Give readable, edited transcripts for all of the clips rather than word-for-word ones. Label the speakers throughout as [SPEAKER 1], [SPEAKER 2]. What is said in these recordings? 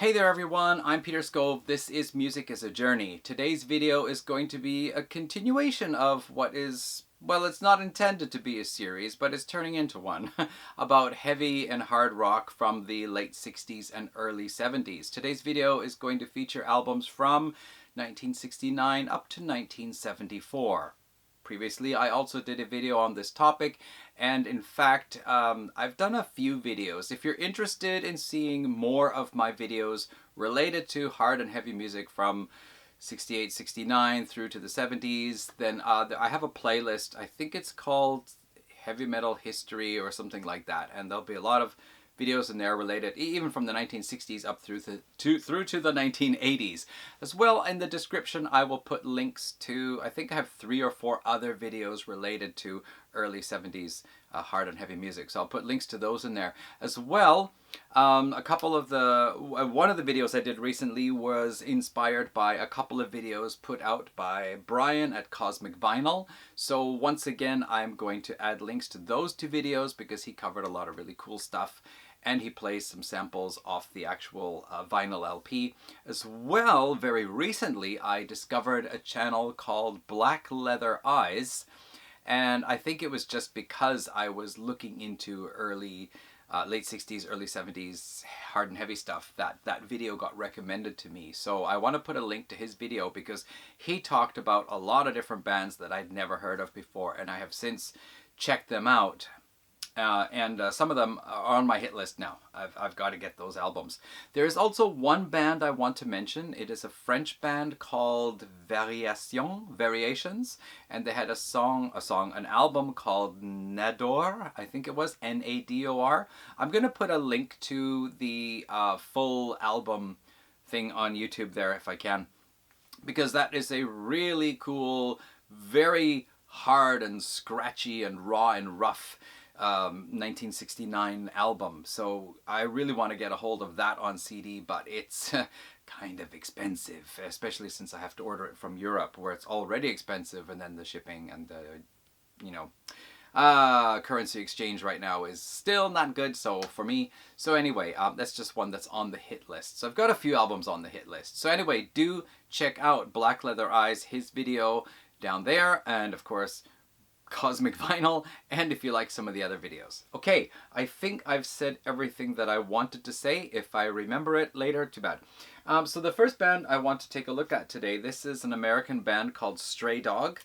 [SPEAKER 1] Hey there everyone, I'm Peter Skov. This is Music is a Journey. Today's video is going to be a continuation of what is, well, it's not intended to be a series, but it's turning into one, about heavy and hard rock from the late 60s and early 70s. Today's video is going to feature albums from 1969 up to 1974. Previously, I also did a video on this topic, and in fact, I've done a few videos. If you're interested in seeing more of my videos related to hard and heavy music from 68, 69 through to the 70s, then I have a playlist. I think it's called Heavy Metal History or something like that, and there'll be a lot of videos in there related even from the 1960s up through to the 1980s. As well, in the description I will put links to, I think I have 3 or 4 other videos related to early 70s hard and heavy music, so I'll put links to those in there. As well, one of the videos I did recently was inspired by a couple of videos put out by Brian at Cosmic Vinyl. So once again, I'm going to add links to those 2 videos because he covered a lot of really cool stuff. And he plays some samples off the actual vinyl LP. As well, very recently, I discovered a channel called Black Leather Eyes. And I think it was just because I was looking into late 60s, early 70s hard and heavy stuff that video got recommended to me. So I want to put a link to his video because he talked about a lot of different bands that I'd never heard of before. And I have since checked them out. And some of them are on my hit list now. I've got to get those albums. There's also one band I want to mention. It is a French band called Variations, and they had an album called Nador. I think it was Nador. I'm going to put a link to the full album thing on YouTube there if I can, because that is a really cool, very hard and scratchy and raw and rough 1969 album. So I really want to get a hold of that on CD, but it's kind of expensive, especially since I have to order it from Europe, where it's already expensive, and then the shipping and the currency exchange right now is still not good, so for me. So anyway, that's just one that's on the hit list. So I've got a few albums on the hit list. So anyway, do check out Black Leather Eyes, his video down there, and of course Cosmic Vinyl, and if you like some of the other videos. Okay, I think I've said everything that I wanted to say. If I remember it later, too bad. So the first band I want to take a look at today, this is an American band called Stray Dog.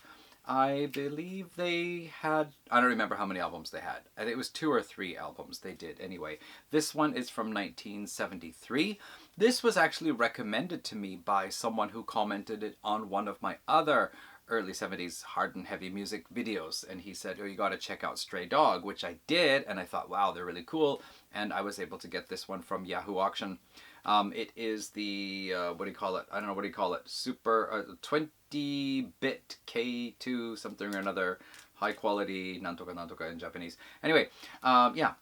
[SPEAKER 1] I believe they had, I don't remember how many albums they had. I think it was 2 or 3 albums they did anyway. This one is from 1973. This was actually recommended to me by someone who commented it on one of my other early 70s hard and heavy music videos, and he said, oh, you got to check out Stray Dog, which I did, and I thought, wow, they're really cool, and I was able to get this one from Yahoo Auction. It is the what do you call it, I don't know, what do you call it, super 20-bit K2 something or another, high quality nantoka in Japanese. Anyway, yeah,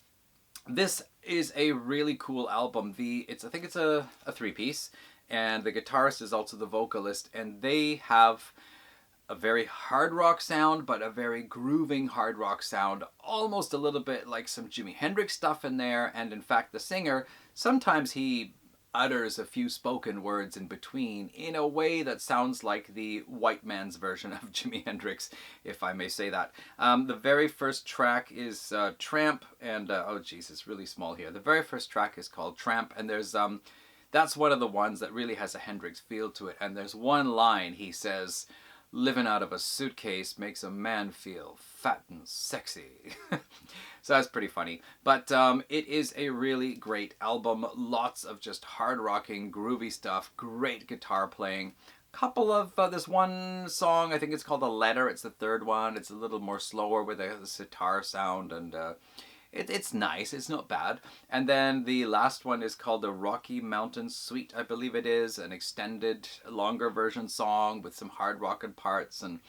[SPEAKER 1] this is a really cool album. I think it's a 3-piece, and the guitarist is also the vocalist, and they have a very hard rock sound, but a very grooving hard rock sound, almost a little bit like some Jimi Hendrix stuff in there. And in fact, the singer, sometimes he utters a few spoken words in between in a way that sounds like the white man's version of Jimi Hendrix, if I may say that. The very first track is Tramp, and oh geez, it's really small here. The very first track is called Tramp, and there's that's one of the ones that really has a Hendrix feel to it. And there's one line he says, "Living out of a suitcase makes a man feel fat and sexy." So that's pretty funny. But it is a really great album. Lots of just hard rocking, groovy stuff. Great guitar playing. Couple of, this one song, I think it's called A Letter. It's the 3rd one. It's a little more slower with a sitar sound, and it's nice. It's not bad. And then the last one is called the Rocky Mountain Suite, I believe it is. An extended, longer version song with some hard rocking parts. And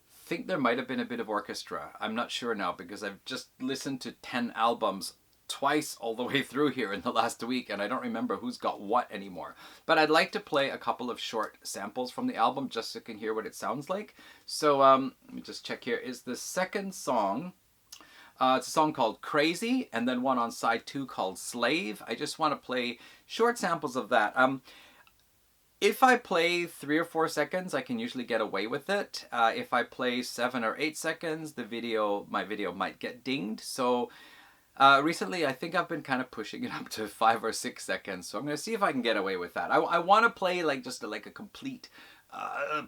[SPEAKER 1] I think there might have been a bit of orchestra. I'm not sure now because I've just listened to 10 albums twice all the way through here in the last week, and I don't remember who's got what anymore. But I'd like to play a couple of short samples from the album just so you can hear what it sounds like. So let me just check here. Is the second song It's a song called Crazy, and then one on side 2 called Slave. I just want to play short samples of that. If I play 3 or 4 seconds, I can usually get away with it. If I play 7 or 8 seconds, my video might get dinged. So recently, I think I've been kind of pushing it up to 5 or 6 seconds. So I'm going to see if I can get away with that. I want to play like just a complete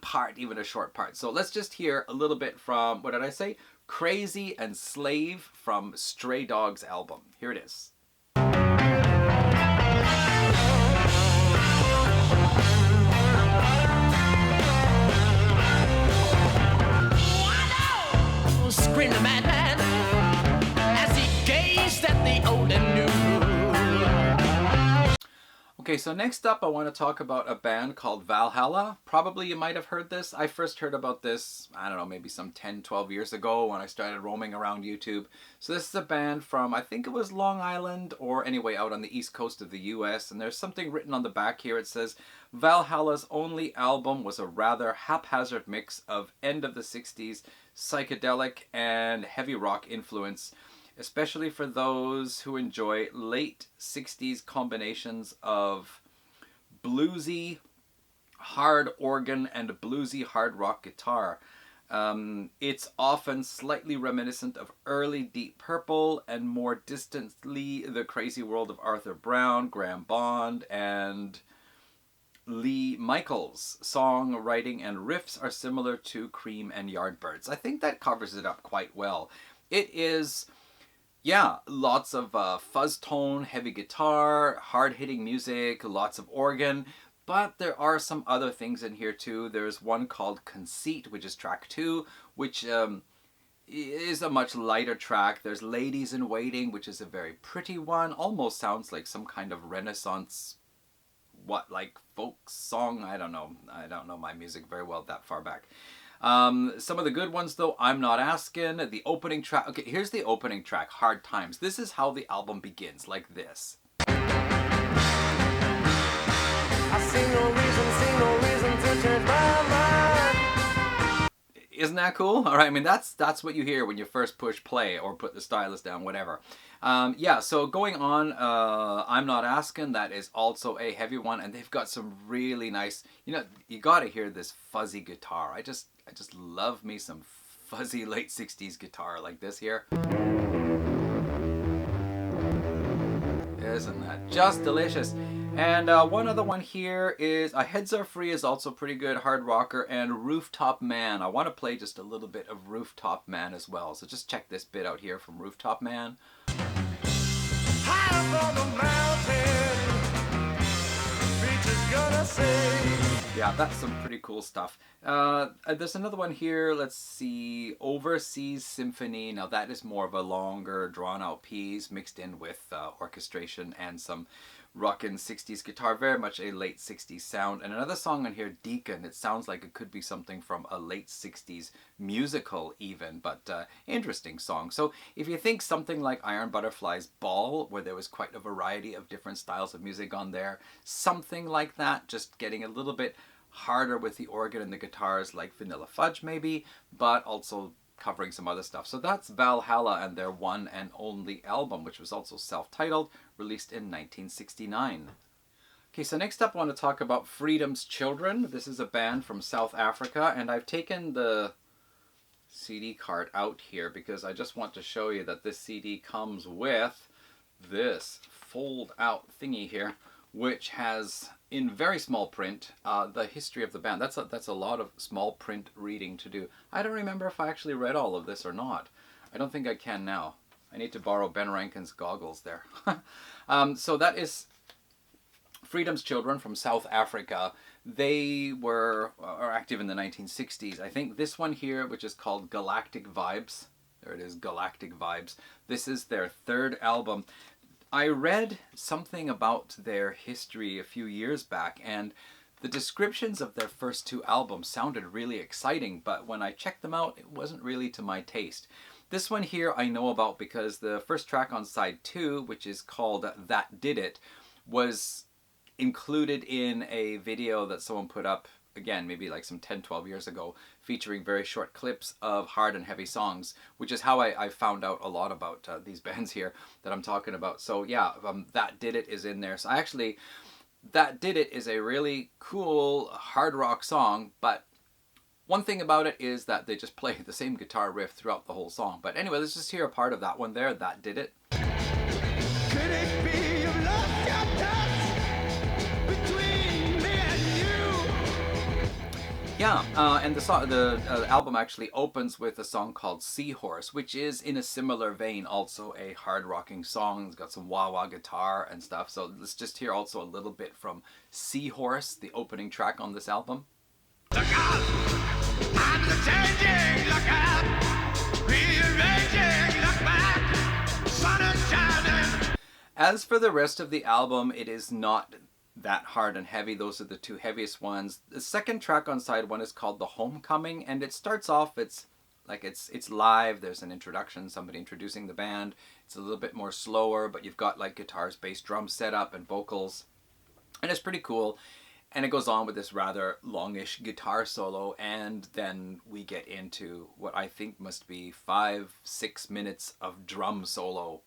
[SPEAKER 1] part, even a short part. So let's just hear a little bit from, what did I say? Crazy and Slave from Stray Dogs' album. Here it is.
[SPEAKER 2] Screamed the madman as he gazed at the old and new.
[SPEAKER 1] Okay, so next up I want to talk about a band called Valhalla. Probably you might have heard this. I first heard about this, I don't know, maybe some 10, 12 years ago when I started roaming around YouTube. So this is a band from, I think it was Long Island, or anyway out on the east coast of the US. And there's something written on the back here. It says, Valhalla's only album was a rather haphazard mix of end of the 60s psychedelic and heavy rock influence, especially for those who enjoy late 60s combinations of bluesy hard organ and bluesy hard rock guitar. It's often slightly reminiscent of early Deep Purple and more distantly the crazy world of Arthur Brown, Graham Bond, and Lee Michaels. Songwriting and riffs are similar to Cream and Yardbirds. I think that covers it up quite well. It is, yeah, lots of fuzz tone, heavy guitar, hard-hitting music, lots of organ, but there are some other things in here too. There's one called Conceit, which is track 2, which is a much lighter track. There's Ladies in Waiting, which is a very pretty one, almost sounds like some kind of Renaissance, like folk song. I don't know my music very well that far back. Some of the good ones though, I'm Not Asking, the opening track. Okay, here's the opening track, Hard Times. This is how the album begins, like this.
[SPEAKER 2] I see no reason to change my mind.
[SPEAKER 1] Isn't that cool? All right, I mean that's what you hear when you first push play or put the stylus down, whatever. Yeah, so going on, I'm Not Asking, that is also a heavy one, and they've got some really nice, you gotta hear this fuzzy guitar. I just love me some fuzzy late 60s guitar like this here. Isn't that just delicious? And one other one here is Heads Are Free is also pretty good, hard rocker, and Rooftop Man. I want to play just a little bit of Rooftop Man as well, so just check this bit out here from Rooftop Man.
[SPEAKER 2] High up on the mountain, preacher's gonna sing.
[SPEAKER 1] Yeah, that's some pretty cool stuff. There's another one here, let's see, Overseas Symphony. Now that is more of a longer, drawn-out piece mixed in with orchestration and some rockin' 60s guitar, very much a late 60s sound. And another song on here, Deacon, it sounds like it could be something from a late 60s musical even, but interesting song. So if you think something like Iron Butterfly's Ball, where there was quite a variety of different styles of music on there, something like that, just getting a little bit harder with the organ and the guitars, like Vanilla Fudge maybe, but also covering some other stuff. So that's Valhalla and their one and only album, which was also self-titled, released in 1969. Okay, so next up I want to talk about Freedom's Children. This is a band from South Africa, and I've taken the CD card out here because I just want to show you that this CD comes with this fold-out thingy here, which has, in very small print, the history of the band. That's a lot of small print reading to do. I don't remember if I actually read all of this or not. I don't think I can now. I need to borrow Ben Rankin's goggles there. So that is Freedom's Children from South Africa. They are active in the 1960s. I think this one here, which is called Galactic Vibes. There it is, Galactic Vibes. This is their third album. I read something about their history a few years back, and the descriptions of their first 2 albums sounded really exciting, but when I checked them out, it wasn't really to my taste. This one here I know about because the first track on side 2, which is called That Did It, was included in a video that someone put up again, maybe like some 10, 12 years ago, featuring very short clips of hard and heavy songs, which is how I found out a lot about these bands here that I'm talking about. So yeah, That Did It is in there. So actually, That Did It is a really cool hard rock song, but one thing about it is that they just play the same guitar riff throughout the whole song. But anyway, let's just hear a part of that one there, That Did It.
[SPEAKER 2] Could it be you've lost your touch between me and you?
[SPEAKER 1] Yeah, and the album actually opens with a song called Seahorse, which is in a similar vein, also a hard rocking song. It's got some wah-wah guitar and stuff. So let's just hear also a little bit from Seahorse, the opening track on this album.
[SPEAKER 2] Look out! I'm the changing, look out! Rearranging, look back! Sun is shining!
[SPEAKER 1] As for the rest of the album, it is not that hard and heavy. Those are the two heaviest ones. The second track on side one is called The Homecoming, and it starts off, it's live. There's an introduction, somebody introducing the band. It's a little bit more slower, but you've got like guitars, bass, drums set up, and vocals, and it's pretty cool. And it goes on with this rather longish guitar solo, and then we get into what I think must be 5-6 minutes of drum solo.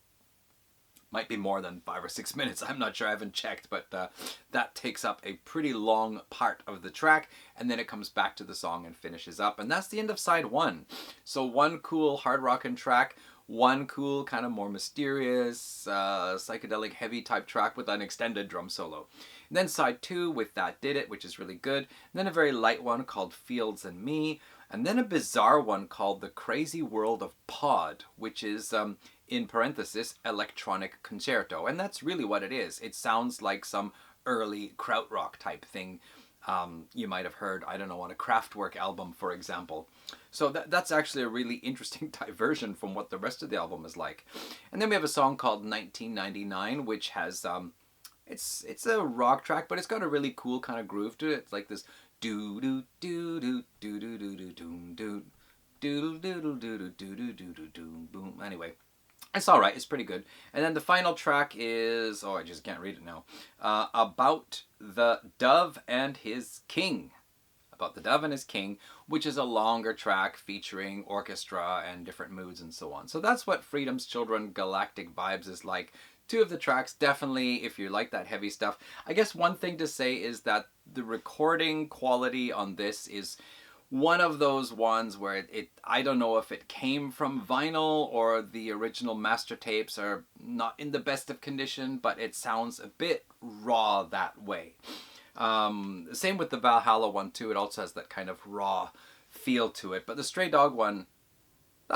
[SPEAKER 1] Might be more than 5 or 6 minutes, I'm not sure, I haven't checked, but that takes up a pretty long part of the track, and then it comes back to the song and finishes up, and that's the end of side one. So one cool hard rockin' track, one cool kind of more mysterious, psychedelic heavy type track with an extended drum solo. And then side two with That Did It, which is really good. And then a very light one called Fields and Me. And then a bizarre one called The Crazy World of Pod, which is, in parenthesis, electronic concerto. And that's really what it is. It sounds like some early krautrock type thing you might have heard, I don't know, on a Kraftwerk album, for example. So that's actually a really interesting diversion from what the rest of the album is like. And then we have a song called 1999, which has... It's a rock track, but it's got a really cool kind of groove to it. It's like this do do do do do do do do do do do do do do do do do boom. Anyway, it's all right. It's pretty good. And then the final track is I just can't read it now. About the Dove and His King. About the Dove and His King, which is a longer track featuring orchestra and different moods and so on. So that's what Freedom's Children Galactic Vibes is like. Two of the tracks, definitely, if you like that heavy stuff. I guess one thing to say is that the recording quality on this is one of those ones where I don't know if it came from vinyl or the original master tapes are not in the best of condition, but it sounds a bit raw that way. Same with the Valhalla one too. It also has that kind of raw feel to it. But the Stray Dog one,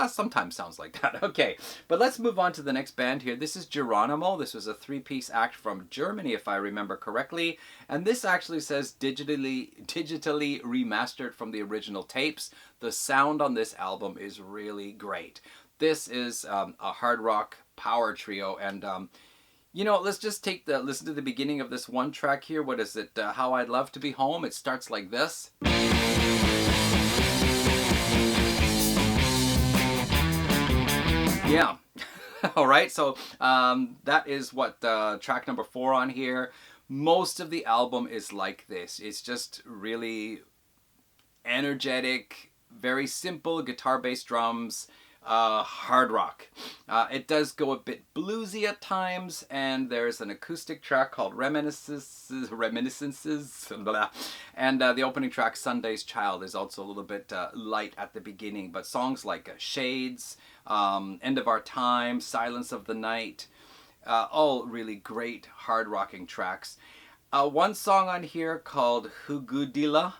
[SPEAKER 1] sometimes sounds like that. Okay, but let's move on to the next band here. This is Jeronimo. This was a three-piece act from Germany, if I remember correctly. And this actually says digitally remastered from the original tapes. The sound on this album is really great. This is a hard rock power trio, and you know, let's just listen to the beginning of this one track here. What is it? How I'd Love to Be Home. It starts like this. Yeah. All right. So that is what track number 4 on here. Most of the album is like this. It's just really energetic, very simple guitar, bass, drums, hard rock. It does go a bit bluesy at times, and there's an acoustic track called Reminiscences, blah. And the opening track, Sunday's Child, is also a little bit light at the beginning, but songs like Shades, End of Our Time, Silence of the Night, all really great hard rocking tracks. One song on here called Hugudila.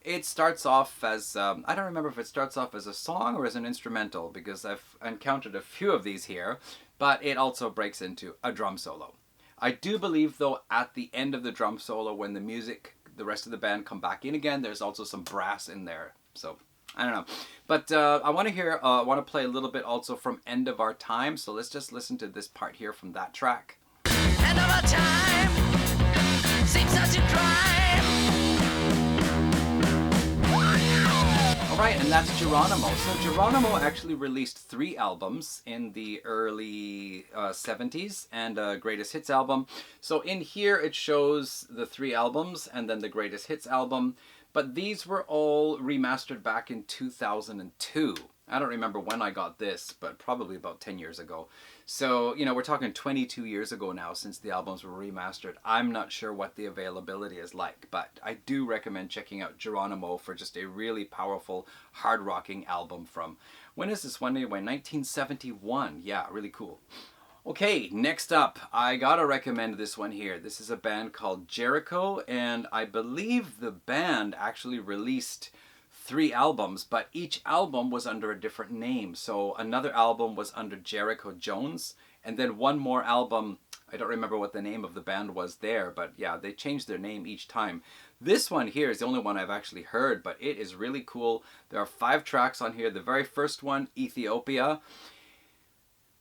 [SPEAKER 1] It starts off as, I don't remember if it starts off as a song or as an instrumental, because I've encountered a few of these here, but it also breaks into a drum solo. I do believe, though, at the end of the drum solo, when the rest of the band come back in again, there's also some brass in there. So, I don't know. But I want to play a little bit also from End of Our Time, so let's just listen to this part here from that track.
[SPEAKER 2] End of our time seems such a crime.
[SPEAKER 1] Alright, and that's Jeronimo. So Jeronimo actually released 3 albums in the early 70s and a greatest hits album. So in here it shows the 3 albums and then the greatest hits album. But these were all remastered back in 2002. I don't remember when I got this, but probably about 10 years ago. So, you know, we're talking 22 years ago now since the albums were remastered. I'm not sure what the availability is like, but I do recommend checking out Jeronimo for just a really powerful, hard-rocking album from, when is this one anyway? 1971. Yeah, really cool. Okay, next up, I gotta recommend this one here. This is a band called Jericho, and I believe the band actually released 3 albums, but each album was under a different name. So another album was under Jericho Jones, and then one more album, I don't remember what the name of the band was there, but yeah, they changed their name each time. This one here is the only one I've actually heard, but it is really cool. There are 5 tracks on here. The very first one, Ethiopia,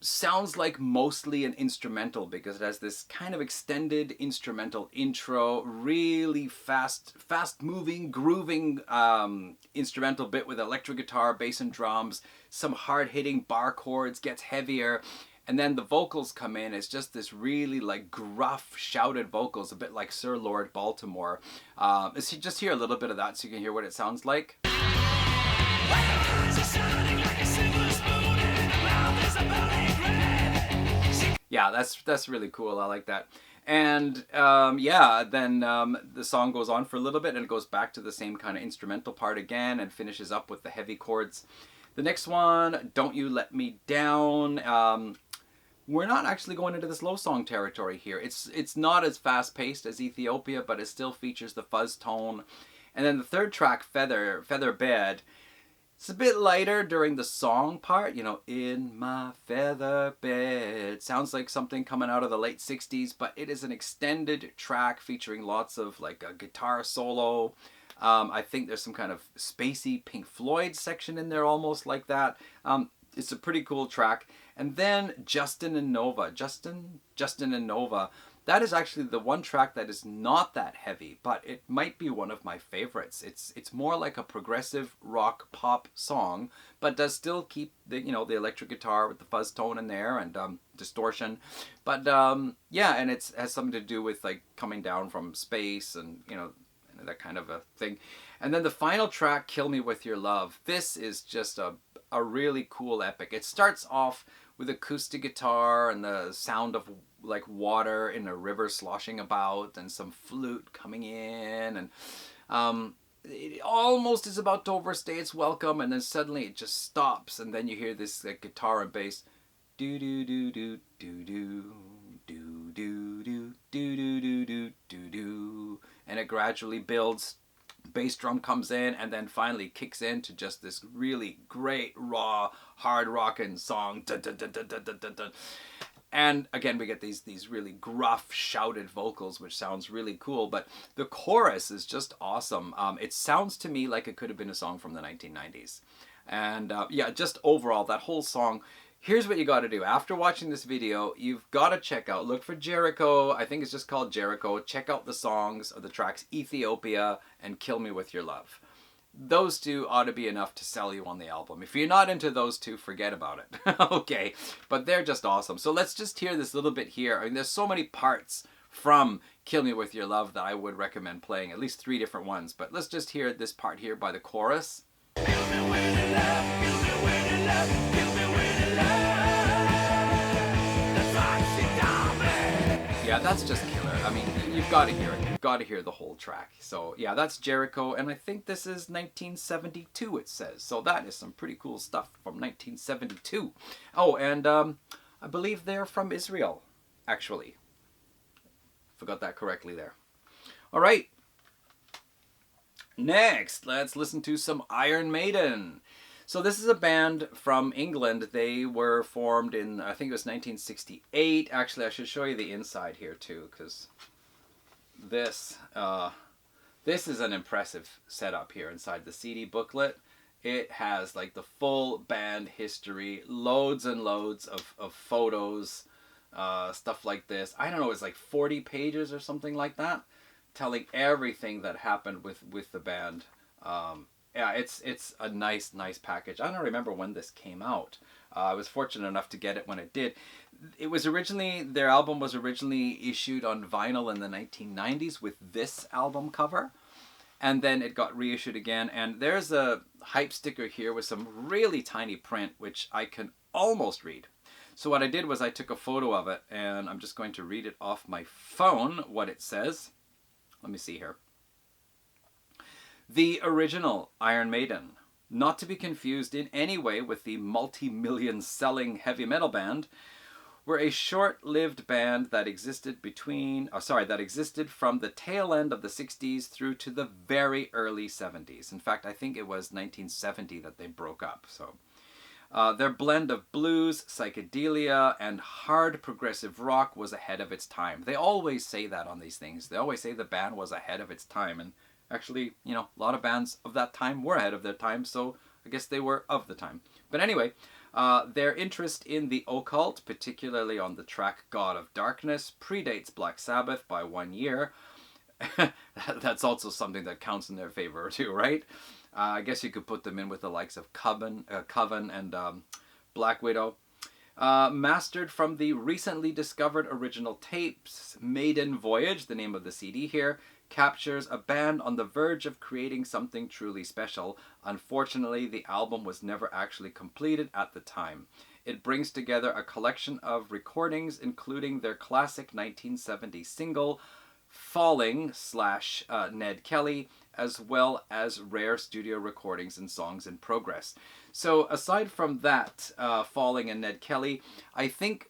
[SPEAKER 1] sounds like mostly an instrumental because it has this kind of extended instrumental intro, really fast moving, grooving instrumental bit with electric guitar, bass and drums, some hard hitting bar chords, gets heavier, and then the vocals come in. It's just this really like gruff shouted vocals, a bit like Sir Lord Baltimore. Let's just hear a little bit of that so you can hear what it sounds like. Yeah, that's really cool. I like that. And yeah, then the song goes on for a little bit and it goes back to the same kind of instrumental part again and finishes up with the heavy chords. The next one, Don't You Let Me Down. We're not actually going into the slow song territory here. It's not as fast paced as Ethiopia, but it still features the fuzz tone. And then the third track, Feather Bed. It's a bit lighter during the song part, you know, in my feather bed. Sounds like something coming out of the late 60s, but it is an extended track featuring lots of like a guitar solo. I think there's some kind of spacey Pink Floyd section in there, almost like that. It's a pretty cool track. And then Justin and Nova. Justin and Nova. That is actually the one track that is not that heavy, but it might be one of my favorites. It's more like a progressive rock pop song, but does still keep the, you know, the electric guitar with the fuzz tone in there and distortion. But yeah, and it has something to do with like coming down from space and, you know, that kind of a thing. And then the final track, Kill Me With Your Love. This is just a really cool epic. It starts off with acoustic guitar and the sound of like water in a river sloshing about and some flute coming in, and it almost is about to overstay its welcome, and then suddenly it just stops, and then you hear this like, guitar and bass, do do do do do do do do do do do do do do do, and it gradually builds. Bass drum comes in and then finally kicks into just this really great raw hard rockin' song. Dun, dun, dun, dun, dun, dun, dun, dun. And again, we get these really gruff shouted vocals, which sounds really cool, but the chorus is just awesome. It sounds to me like it could have been a song from the 1990s. And yeah, just overall, that whole song. Here's what you got to do. After watching this video, you've got to check out, look for Jericho. I think it's just called Jericho. Check out the songs or the tracks Ethiopia and Kill Me With Your Love. Those 2 ought to be enough to sell you on the album. If you're not into those 2, forget about it. Okay, but they're just awesome. So let's just hear this little bit here. I mean, there's so many parts from Kill Me With Your Love that I would recommend playing, at least 3 different ones. But let's just hear this part here by the chorus. Kill me with your love, kill me with your love, kill me with your love. Yeah, that's just killer. I mean, you've got to hear it. You've got to hear the whole track. So yeah, that's Jericho, and I think this is 1972, it says. So that is some pretty cool stuff from 1972. Oh, and I believe they're from Israel, actually. Forgot that correctly there. All right. Next, let's listen to some Iron Maiden. So this is a band from England. They were formed in, I think it was 1968. Actually, I should show you the inside here too, because this is an impressive setup here inside the CD booklet. It has like the full band history, loads and loads of photos, stuff like this. I don't know, it's like 40 pages or something like that, telling everything that happened with the band. Yeah, it's a nice package. I don't remember when this came out. I was fortunate enough to get it when it did. It was originally, their album was originally issued on vinyl in the 1990s with this album cover. And then it got reissued again. And there's a hype sticker here with some really tiny print, which I can almost read. So what I did was I took a photo of it, and I'm just going to read it off my phone, what it says. Let me see here. The original Iron Maiden, not to be confused in any way with the multi-million selling heavy metal band, were a short-lived band that existed from the tail end of the 60s through to the very early 70s. In fact, I think it was 1970 that they broke up. So their blend of blues, psychedelia, and hard progressive rock was ahead of its time. They always say that on these things. They always say the band was ahead of its time. And actually, you know, a lot of bands of that time were ahead of their time, so I guess they were of the time. But anyway, their interest in the occult, particularly on the track God of Darkness, predates Black Sabbath by 1 year. That's also something that counts in their favor too, right? I guess you could put them in with the likes of Coven and Black Widow. Mastered from the recently discovered original tapes, Maiden Voyage, the name of the CD here, captures a band on the verge of creating something truly special. Unfortunately, the album was never actually completed at the time. It brings together a collection of recordings, including their classic 1970 single, Falling / Ned Kelly, as well as rare studio recordings and songs in progress. So aside from that, Falling and Ned Kelly, I think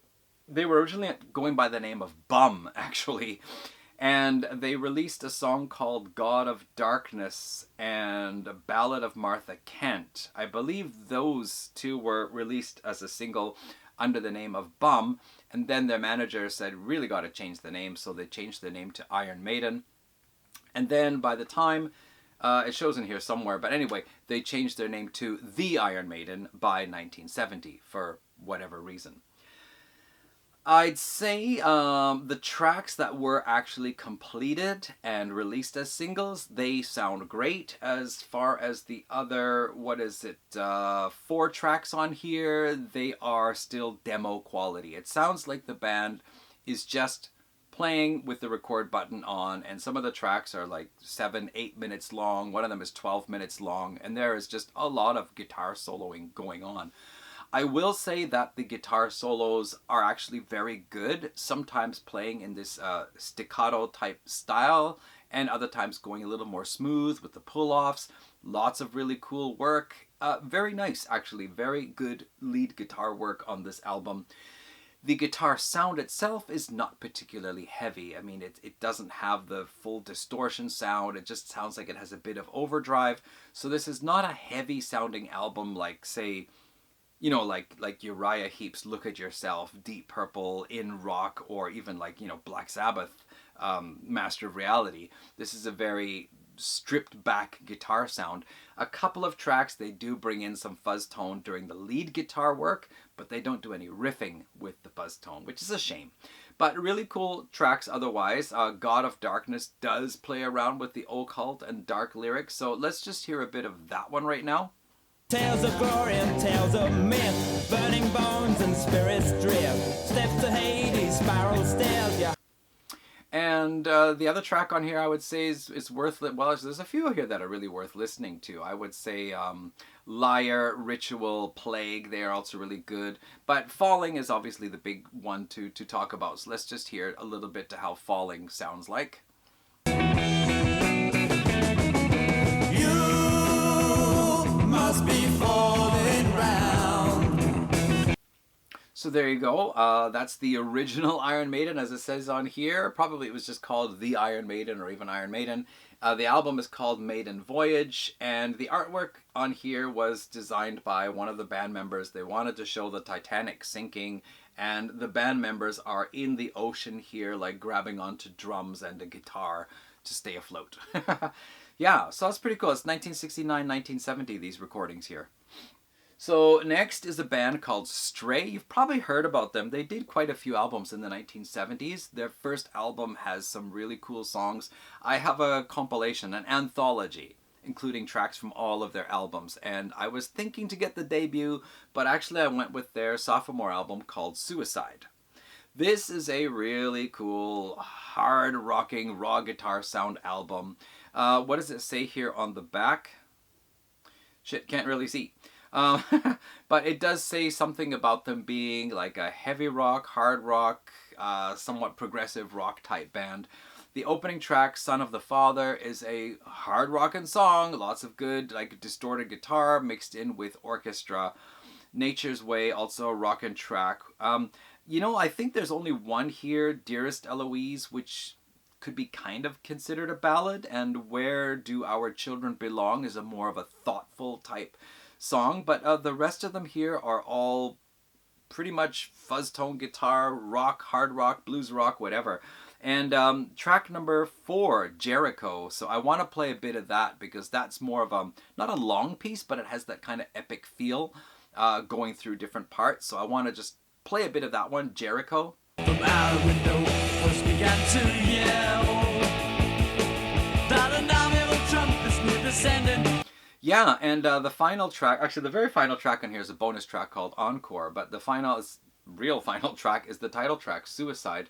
[SPEAKER 1] they were originally going by the name of Bum, actually. And they released a song called God of Darkness and a Ballad of Martha Kent. I believe those two were released as a single under the name of Bum. And then their manager said, really got to change the name. So they changed the name to Iron Maiden. And then by the time, it shows in here somewhere, but anyway, they changed their name to The Iron Maiden by 1970 for whatever reason. I'd say the tracks that were actually completed and released as singles, they sound great. As far as the other, 4 tracks on here, they are still demo quality. It sounds like the band is just playing with the record button on, and some of the tracks are like 7-8 minutes long. One of them is 12 minutes long, and there is just a lot of guitar soloing going on. I will say that the guitar solos are actually very good, sometimes playing in this staccato type style, and other times going a little more smooth with the pull-offs. Lots of really cool work. Very nice, actually. Very good lead guitar work on this album. The guitar sound itself is not particularly heavy. I mean, it doesn't have the full distortion sound. It just sounds like it has a bit of overdrive. So this is not a heavy sounding album like, say, you know, like Uriah Heep's Look at Yourself, Deep Purple, In Rock, or even like, you know, Black Sabbath, Master of Reality. This is a very stripped back guitar sound. A couple of tracks they do bring in some fuzz tone during the lead guitar work, but they don't do any riffing with the fuzz tone, which is a shame. But really cool tracks otherwise. God of Darkness does play around with the occult and dark lyrics, so let's just hear a bit of that one right now.
[SPEAKER 3] Tales of glory and tales of myth, burning bones and spirits drift, steps to Hades, spiral stairs, yeah.
[SPEAKER 1] And the other track on here I would say is worth, well, there's a few here that are really worth listening to. I would say Liar, Ritual, Plague, they are also really good. But Falling is obviously the big one to talk about. So let's just hear a little bit to how Falling sounds like.
[SPEAKER 3] Must be falling round.
[SPEAKER 1] So there you go. That's the original Iron Maiden, as it says on here. Probably it was just called The Iron Maiden or even Iron Maiden. The album is called Maiden Voyage, and the artwork on here was designed by one of the band members. They wanted to show the Titanic sinking, and the band members are in the ocean here, like grabbing onto drums and a guitar to stay afloat. Yeah, so that's pretty cool. It's 1969, 1970, these recordings here. So next is a band called Stray. You've probably heard about them. They did quite a few albums in the 1970s. Their first album has some really cool songs. I have a compilation, an anthology, including tracks from all of their albums. And I was thinking to get the debut, but actually I went with their sophomore album called Suicide. This is a really cool, hard rocking raw guitar sound album. What does it say here on the back? Shit, can't really see. But it does say something about them being like a heavy rock, hard rock, somewhat progressive rock type band. The opening track, Son of the Father, is a hard rockin' song. Lots of good, like, distorted guitar mixed in with orchestra. Nature's Way, also a rockin' track. You know, I think there's only one here, Dearest Eloise, which could be kind of considered a ballad, and Where Do Our Children Belong is a more of a thoughtful type song, but the rest of them here are all pretty much fuzz tone guitar, rock, hard rock, blues rock, whatever. And track number 4, Jericho. So I want to play a bit of that because that's more of a, not a long piece, but it has that kind of epic feel going through different parts. So I want to just play a bit of that one, Jericho.
[SPEAKER 2] From our window, first began to yell that an army of trumpets near descending.
[SPEAKER 1] Yeah, and the final track, actually the very final track on here is a bonus track called Encore, but the real final track is the title track, Suicide.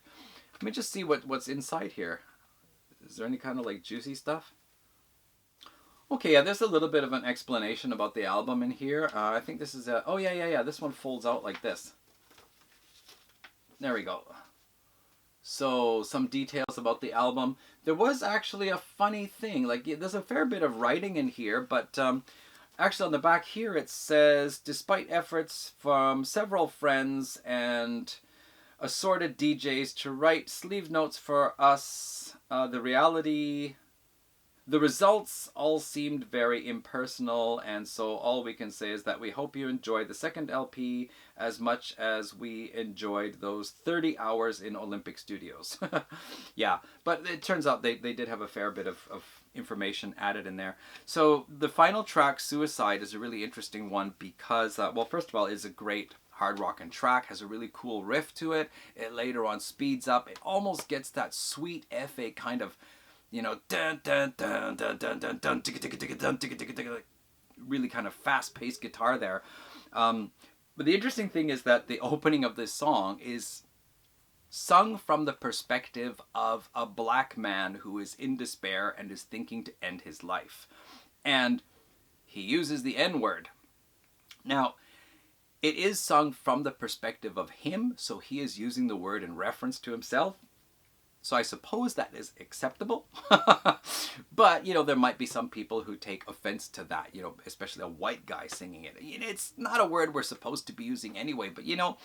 [SPEAKER 1] Let me just see what's inside here. Is there any kind of like juicy stuff? Okay, yeah, there's a little bit of an explanation about the album in here. I think this is a, oh yeah, this one folds out like this. There we go. So, some details about the album. There was actually a funny thing. Like, there's a fair bit of writing in here, but actually on the back here it says, despite efforts from several friends and assorted DJs to write sleeve notes for us, the results all seemed very impersonal, and so all we can say is that we hope you enjoyed the second LP as much as we enjoyed those 30 hours in Olympic Studios. Yeah, but it turns out they did have a fair bit of information added in there. So the final track, Suicide, is a really interesting one because, well, first of all, it's a great hard rockin' track, has a really cool riff to it. It later on speeds up. It almost gets that sweet FA kind of, you know, dun dun dun dun dun dun dun dun dun, really kind of fast-paced guitar there. But the interesting thing is that the opening of this song is sung from the perspective of a black man who is in despair and is thinking to end his life. And he uses the N-word. Now, it is sung from the perspective of him, so he is using the word in reference to himself. So I suppose that is acceptable. But, you know, there might be some people who take offense to that, you know, especially a white guy singing it. It's not a word we're supposed to be using anyway. But, you know,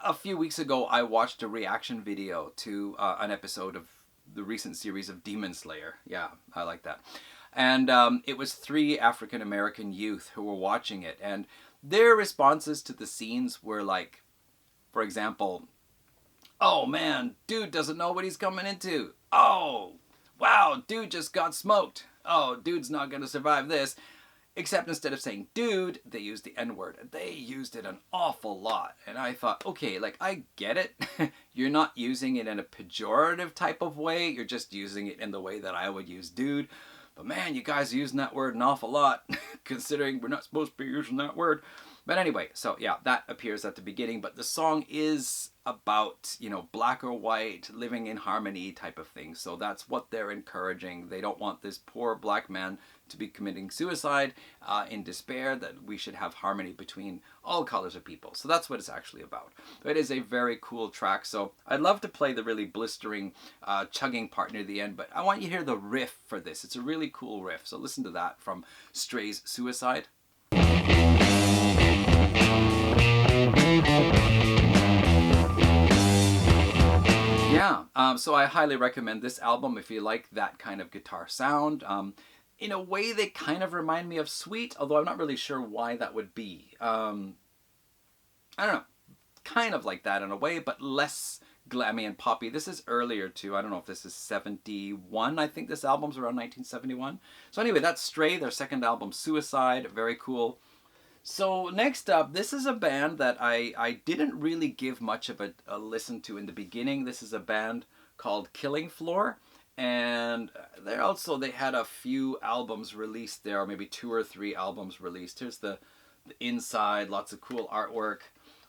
[SPEAKER 1] a few weeks ago, I watched a reaction video to an episode of the recent series of Demon Slayer. Yeah, I like that. And it was 3 African-American youth who were watching it. And their responses to the scenes were like, for example, oh man, dude doesn't know what he's coming into. Oh, wow, dude just got smoked. Oh, dude's not going to survive this. Except instead of saying dude, they used the N-word. They used it an awful lot. And I thought, okay, like, I get it. You're not using it in a pejorative type of way. You're just using it in the way that I would use dude. But man, you guys are using that word an awful lot, considering we're not supposed to be using that word. But anyway, so yeah, that appears at the beginning. But the song is about, you know, black or white, living in harmony type of thing. So that's what they're encouraging. They don't want this poor black man to be committing suicide in despair, that we should have harmony between all colors of people. So that's what it's actually about. It is a very cool track. So I'd love to play the really blistering chugging part near the end, but I want you to hear the riff for this. It's a really cool riff. So listen to that from Stray's Suicide. Yeah, so I highly recommend this album if you like that kind of guitar sound. In a way, they kind of remind me of Sweet, although I'm not really sure why that would be. I don't know, kind of like that in a way, but less glammy and poppy. This is earlier too. I don't know if this is 71. I think this album's around 1971. So anyway, that's Stray, their second album, Suicide. Very cool. So next up, this is a band that I didn't really give much of a listen to in the beginning. This is a band called Killing Floor. And they had a few albums released there, or maybe 2 or 3 albums released. Here's the inside, lots of cool artwork.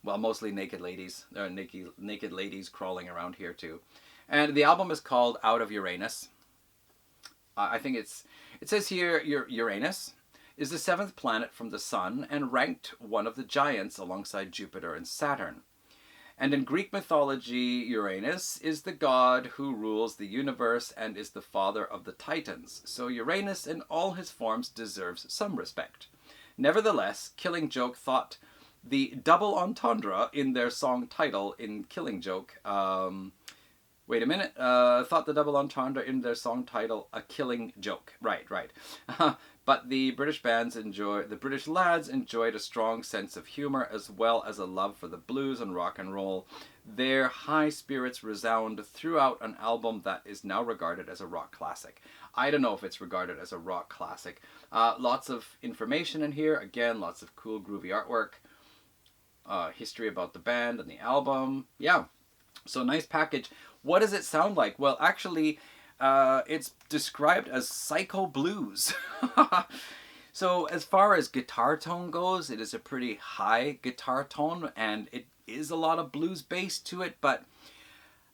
[SPEAKER 1] Well, mostly naked ladies. There are naked ladies crawling around here too. And the album is called Out of Uranus. I think it says here, Uranus is the 7th planet from the Sun and ranked one of the giants alongside Jupiter and Saturn. And in Greek mythology, Uranus is the god who rules the universe and is the father of the Titans. So Uranus in all his forms deserves some respect. Nevertheless, Killing Joke thought the double entendre in their song title in Killing Joke, thought the double entendre in their song title a killing joke. Right. But the British lads enjoyed a strong sense of humor as well as a love for the blues and rock and roll. Their high spirits resound throughout an album that is now regarded as a rock classic. I don't know if it's regarded as a rock classic. Lots of information in here. Again, lots of cool groovy artwork. History about the band and the album. Yeah, so nice package. What does it sound like? Well, actually, it's described as psycho blues. So as far as guitar tone goes, it is a pretty high guitar tone, and it is a lot of blues bass to it, but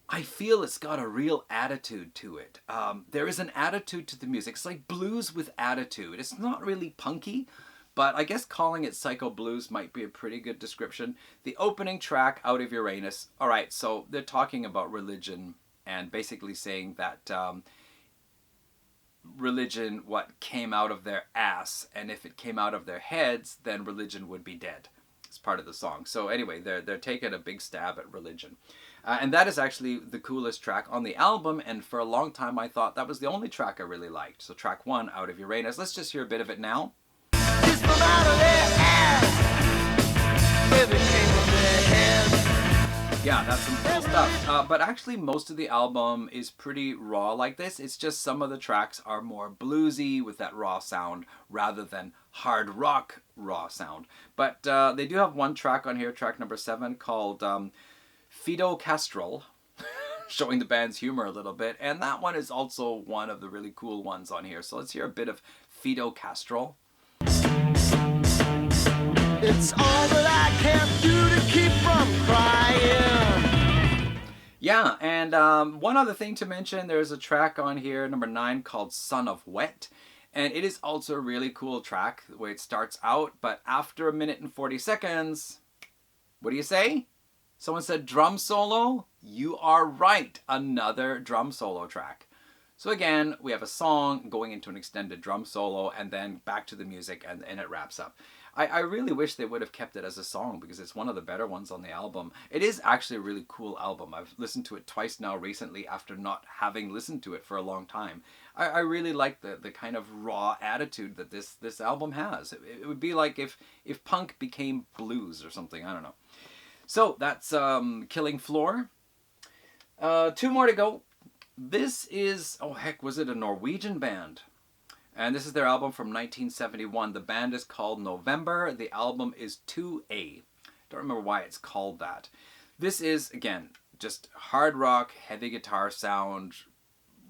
[SPEAKER 1] I feel it's got a real attitude to it. There is an attitude to the music. It's like blues with attitude. It's not really punky, but I guess calling it psycho blues might be a pretty good description. The opening track, Out of Uranus. All right, so they're talking about religion and basically saying that religion, what came out of their ass, and if it came out of their heads, then religion would be dead. It's part of the song. So anyway, they're taking a big stab at religion. And that is actually the coolest track on the album, and for a long time I thought that was the only track I really liked. So track 1, Out of Uranus. Let's just hear a bit of it now.
[SPEAKER 2] It's from out of their ass. If it came from their head.
[SPEAKER 1] Yeah, that's some cool stuff. But actually most of the album is pretty raw like this. It's just some of the tracks are more bluesy with that raw sound rather than hard rock raw sound. But they do have one track on here, track number 7, called Fido Castrol, showing the band's humor a little bit. And that one is also one of the really cool ones on here. So let's hear a bit of Fido Castrol.
[SPEAKER 2] It's all that I can do to keep from crying.
[SPEAKER 1] Yeah, and one other thing to mention, there's a track on here, number 9, called Son of Wet. And it is also a really cool track, the way it starts out. But after 1 minute and 40 seconds, what do you say? Someone said drum solo? You are right, another drum solo track. So again, we have a song going into an extended drum solo and then back to the music and it wraps up. I really wish they would have kept it as a song because it's one of the better ones on the album. It is actually a really cool album. I've listened to it twice now recently after not having listened to it for a long time. I really like the kind of raw attitude that this album has. It would be like if punk became blues or something, I don't know. So that's Killing Floor. 2 more to go. This is, oh heck, was it a Norwegian band? And this is their album from 1971. The band is called November. The album is 2A. Don't remember why it's called that. This is, again, just hard rock, heavy guitar sound,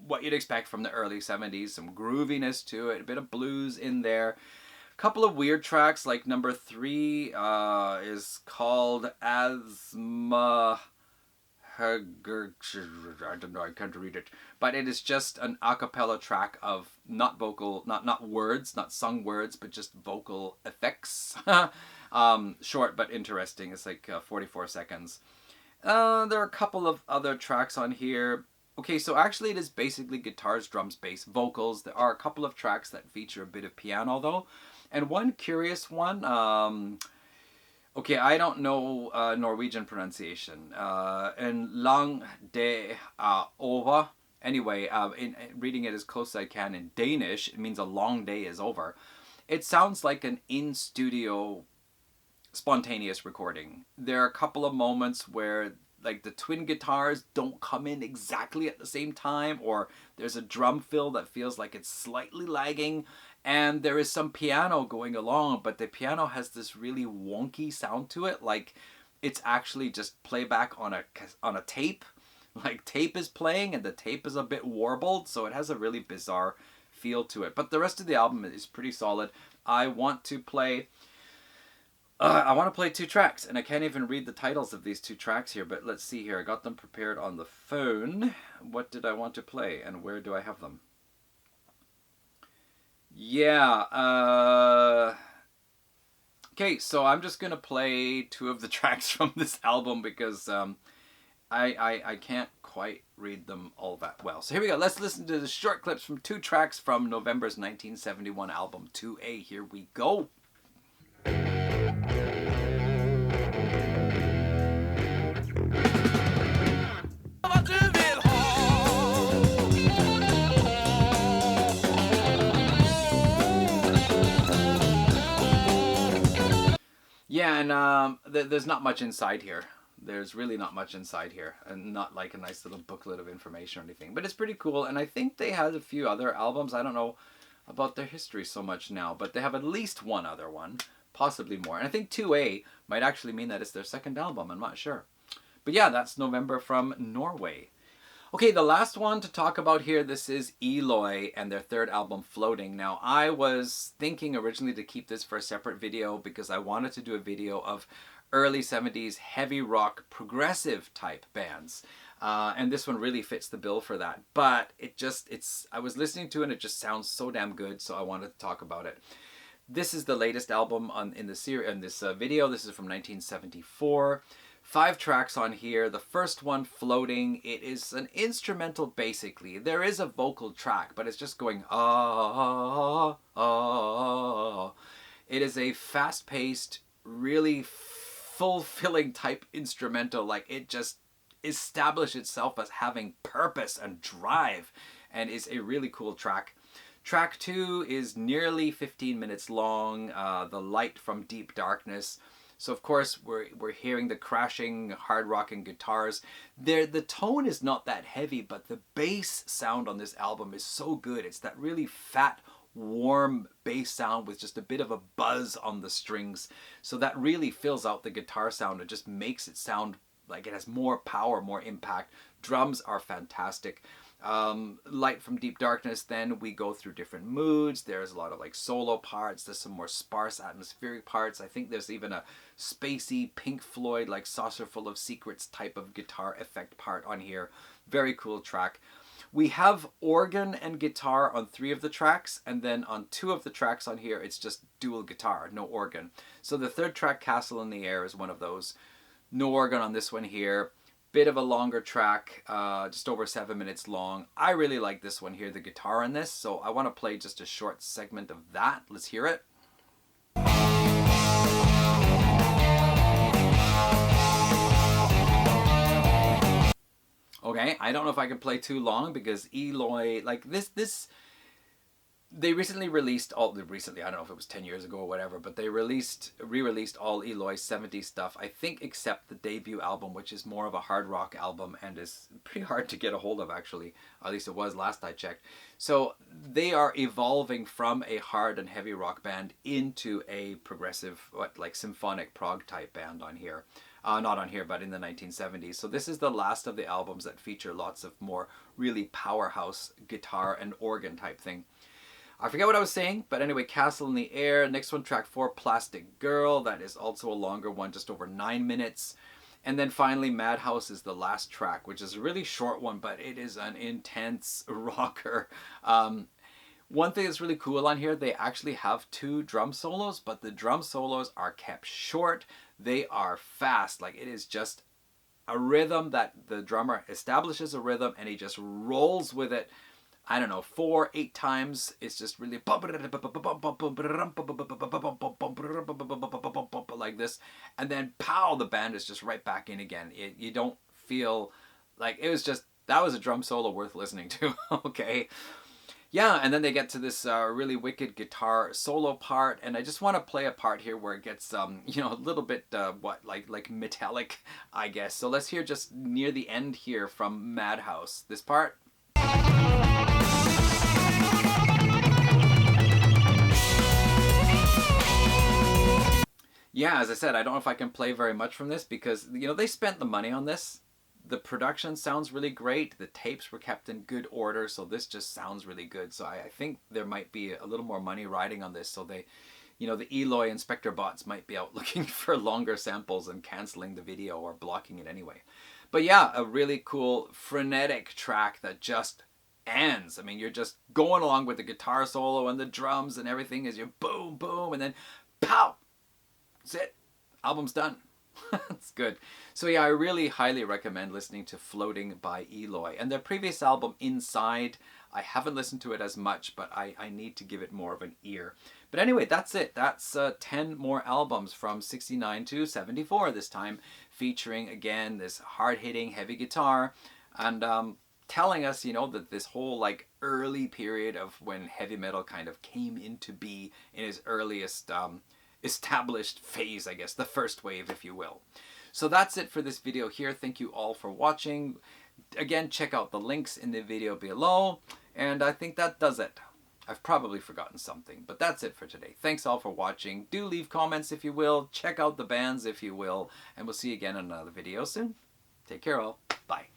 [SPEAKER 1] what you'd expect from the early 70s. Some grooviness to it, a bit of blues in there. A couple of weird tracks, like number 3 is called Asma... I don't know, I can't read it. But it is just an a cappella track of not vocal, not words, not sung words, but just vocal effects. Short but interesting. It's like 44 seconds. There are a couple of other tracks on here. Okay, so actually it is basically guitars, drums, bass, vocals. There are a couple of tracks that feature a bit of piano though. And one curious one, okay, I don't know Norwegian pronunciation. En lang dag over. Anyway, in reading it as close as I can in Danish, it means a long day is over. It sounds like an in-studio spontaneous recording. There are a couple of moments where like the twin guitars don't come in exactly at the same time, or there's a drum fill that feels like it's slightly lagging. And there is some piano going along, but the piano has this really wonky sound to it, like it's actually just playback on a tape, like tape is playing and the tape is a bit warbled, so it has a really bizarre feel to it. But the rest of the album is pretty solid. I want to play 2 tracks, and I can't even read the titles of these 2 tracks here, but let's see here. I got them prepared on the phone. What did I want to play, and where do I have them? Yeah, okay, so I'm just going to play 2 of the tracks from this album because I can't quite read them all that well. So here we go. Let's listen to the short clips from 2 tracks from November's 1971 album 2A. Here we go. Yeah, and there's not much inside here. There's really not much inside here, and not like a nice little booklet of information or anything. But it's pretty cool, and I think they had a few other albums. I don't know about their history so much now, but they have at least one other one, possibly more. And I think 2A might actually mean that it's their second album. I'm not sure. But yeah, that's November from Norway. Okay, the last one to talk about here, this is Eloy and their 3rd album, Floating. Now, I was thinking originally to keep this for a separate video because I wanted to do a video of early 70s heavy rock progressive type bands. And this one really fits the bill for that. But I was listening to it and it just sounds so damn good, so I wanted to talk about it. This is the latest album in this video. This is from 1974. 5 tracks on here. The first one, Floating, it is an instrumental basically. There is a vocal track, but it's just going ah, ah, ah. It is a fast-paced, really fulfilling type instrumental. Like, it just established itself as having purpose and drive, and is a really cool track. Track 2 is nearly 15 minutes long, The Light from Deep Darkness. So of course we're hearing the crashing, hard rocking guitars. The tone is not that heavy, but the bass sound on this album is so good. It's that really fat, warm bass sound with just a bit of a buzz on the strings. So that really fills out the guitar sound. It just makes it sound like it has more power, more impact. Drums are fantastic. Light from Deep Darkness, then we go through different moods. There's a lot of like solo parts. There's some more sparse atmospheric parts. I think there's even a spacey Pink Floyd like Saucer Full of Secrets type of guitar effect part on here. Very cool track. We have organ and guitar on 3 of the tracks, and then on 2 of the tracks on here it's just dual guitar, no organ. So the 3rd track, Castle in the Air, is one of those. No organ on this one here. Bit of a longer track, just over 7 minutes long. I really like this one here, the guitar in this, so I want to play just a short segment of that. Let's hear it. Okay, I don't know if I can play too long because Eloy, like this they recently released I don't know if it was 10 years ago or whatever, but they re-released all Eloy's 70s stuff, I think, except the debut album, which is more of a hard rock album and is pretty hard to get a hold of, actually. At least it was last I checked. So they are evolving from a hard and heavy rock band into a progressive, like symphonic prog type band on here. Not on here, but in the 1970s. So this is the last of the albums that feature lots of more really powerhouse guitar and organ type thing. I forget what I was saying, but anyway, Castle in the Air. Next one, track 4, Plastic Girl. That is also a longer one, just over 9 minutes. And then finally, Madhouse is the last track, which is a really short one, but it is an intense rocker. One thing that's really cool on here, they actually have 2 drum solos, but the drum solos are kept short. They are fast. Like, it is just a rhythm that the drummer establishes a rhythm and he just rolls with it. I don't know, 4, 8 times. It's just really like this. And then pow, the band is just right back in again. You don't feel like it was just, that was a drum solo worth listening to. Okay. Yeah, and then they get to this really wicked guitar solo part, and I just want to play a part here where it gets, you know, a little bit, like metallic, I guess. So let's hear just near the end here from Madhouse, this part. Yeah, as I said, I don't know if I can play very much from this because, you know, they spent the money on this. The production sounds really great. The tapes were kept in good order, so this just sounds really good. So I think there might be a little more money riding on this. So they, you know, the Eloy Inspector bots might be out looking for longer samples and canceling the video or blocking it anyway. But yeah, a really cool frenetic track that just ends. I mean, you're just going along with the guitar solo and the drums and everything as you boom, boom, and then pow! That's it. Album's done. That's good. So yeah, I really highly recommend listening to Floating by Eloy. And their previous album, Inside, I haven't listened to it as much, but I need to give it more of an ear. But anyway, that's it. That's 10 more albums from 69 to 74 this time, featuring, again, this hard-hitting heavy guitar. And telling us, you know, that this whole like early period of when heavy metal kind of came into be in its earliest established phase, I guess, the first wave, if you will. So that's it for this video here. Thank you all for watching. Again, check out the links in the video below, and I think that does it. I've probably forgotten something, but that's it for today. Thanks all for watching. Do leave comments if you will. Check out the bands if you will, and we'll see you again in another video soon. Take care all. Bye.